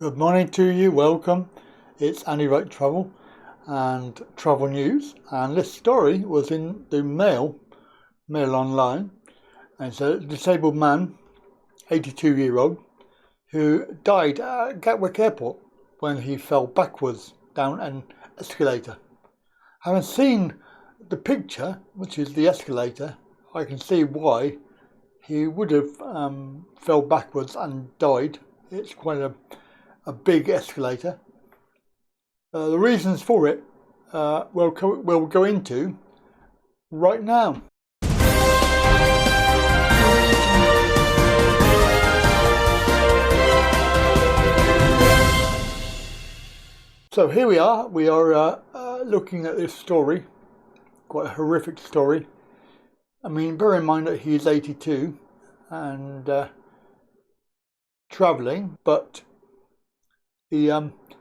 Good morning to you, welcome. It's Wright Travel and Travel News, and this story was in the Mail Online, and it's a disabled man, 82-year-old, who died at Gatwick Airport when he fell backwards down an escalator. Having seen the picture, which is the escalator, I can see why he would have fell backwards and died. It's quite a big escalator. The reasons for it we'll go into right now. So here we are looking at this story, quite a horrific story. I mean, bear in mind that he is 82 and travelling, but he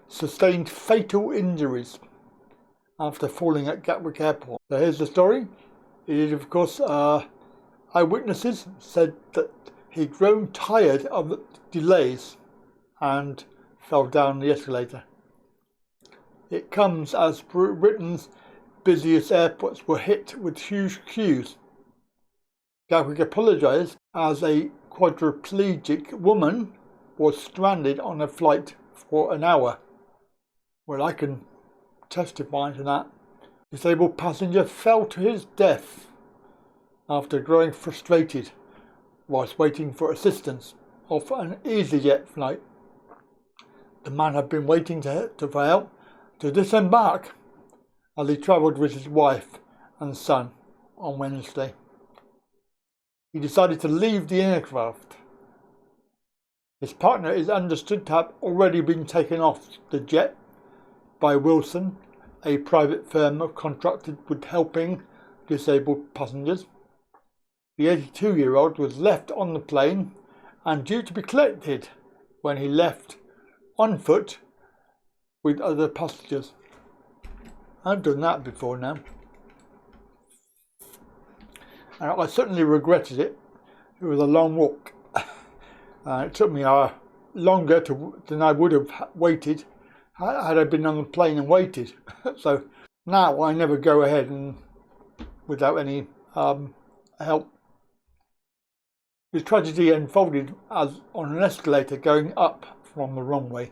sustained fatal injuries after falling at Gatwick Airport. So here's the story. It is, of course, eyewitnesses said that he'd grown tired of the delays and fell down the escalator. It comes as Britain's busiest airports were hit with huge queues. Gatwick apologised as a quadriplegic woman was stranded on a flight for an hour. Well, I can testify to that. Disabled passenger fell to his death after growing frustrated whilst waiting for assistance off an easyjet flight. The man had been waiting for help to disembark as he travelled with his wife and son on Wednesday. He decided to leave the aircraft. His partner is understood to have already been taken off the jet by Wilson, a private firm contracted with helping disabled passengers. The 82-year-old was left on the plane and due to be collected when he left on foot with other passengers. I've done that before now, and I certainly regretted it. It was a long walk. It took me longer than I would have waited had I been on the plane and waited. So now I never go ahead and without any help. The tragedy unfolded as on an escalator going up from the runway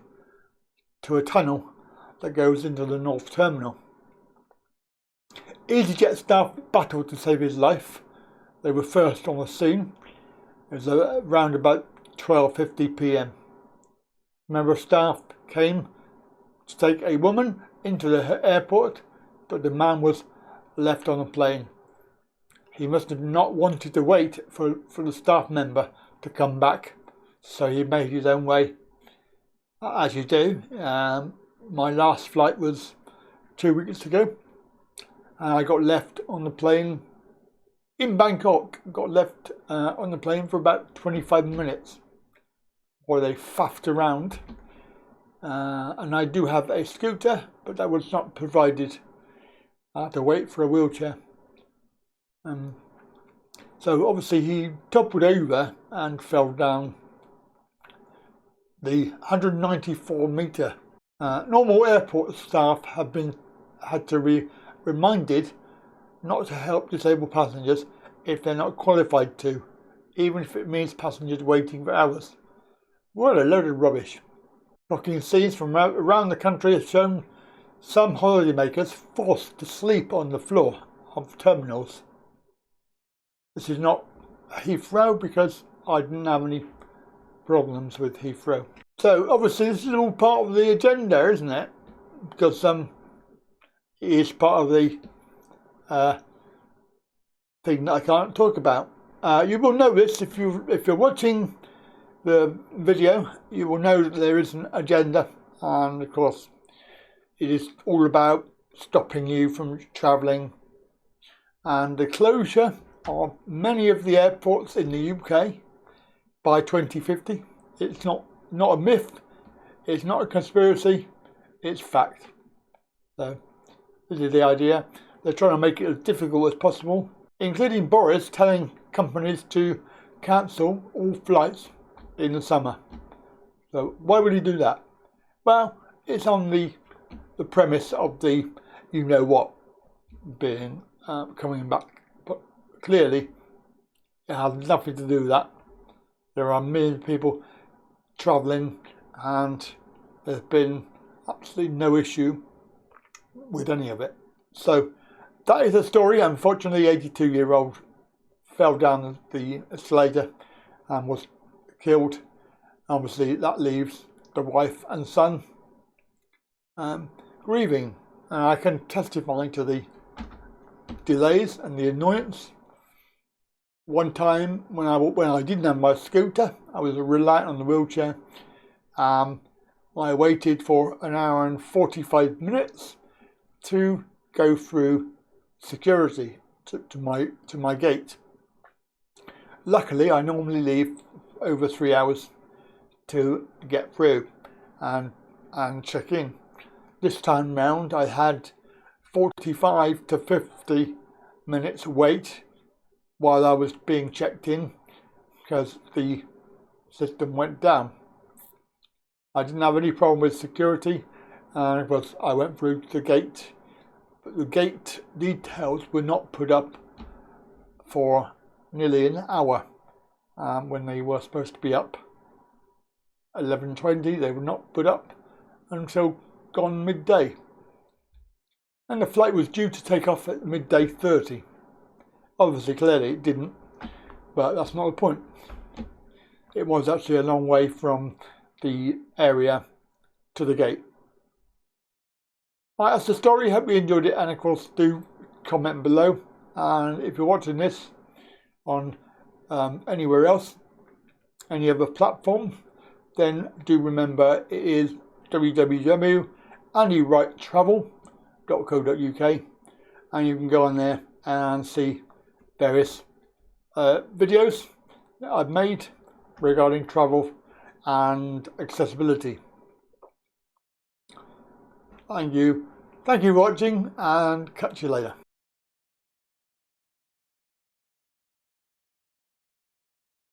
to a tunnel that goes into the North Terminal. easyjet staff battled to save his life. They were first on the scene. It was around about 12:50 p.m. A member of staff came to take a woman into the airport, but the man was left on the plane. He must have not wanted to wait for the staff member to come back, so he made his own way, as you do. My last flight was 2 weeks ago, and I got left on the plane in Bangkok. Got left on the plane for about 25 minutes while they faffed around. And I do have a scooter, but that was not provided. I had to wait for a wheelchair. So obviously he toppled over and fell down the 194 metre. Normal airport staff had to be reminded not to help disabled passengers if they're not qualified to, even if it means passengers waiting for hours. What a load of rubbish. Shocking scenes from around the country have shown some holidaymakers forced to sleep on the floor of terminals. This is not Heathrow because I didn't have any problems with Heathrow. So obviously this is all part of the agenda, isn't it? Because it is part of the thing that I can't talk about. You will notice if you're watching the video, you will know that there is an agenda, and of course it is all about stopping you from travelling and the closure of many of the airports in the UK by 2050. It's not a myth, it's not a conspiracy, it's fact. So this is the idea. They're trying to make it as difficult as possible, including Boris telling companies to cancel all flights in the summer. So why would he do that? Well, it's on the premise of the you know what being coming back, but clearly it has nothing to do with that. There are millions of people travelling, and there's been absolutely no issue with any of it. So that is the story. Unfortunately, 82-year-old fell down the escalator and was killed. Obviously, that leaves the wife and son grieving. And I can testify to the delays and the annoyance. One time when I didn't have my scooter, I was reliant on the wheelchair. I waited for an hour and 45 minutes to go through security to my gate. Luckily, I normally leave over 3 hours to get through and check in. This time round, I had 45 to 50 minutes wait while I was being checked in because the system went down. I didn't have any problem with security, and I went through the gate, but the gate details were not put up for nearly an hour when they were supposed to be up. 11:20, they were not put up until gone midday. And the flight was due to take off at midday 30. Obviously, clearly it didn't, but that's not the point. It was actually a long way from the area to the gate. Right, that's the story. Hope you enjoyed it, and of course do comment below. And if you're watching this on anywhere else, any other platform, then do remember it is www.anywrighttravel.co.uk, and you can go on there and see various videos that I've made regarding travel and accessibility. Thank you for watching, and catch you later.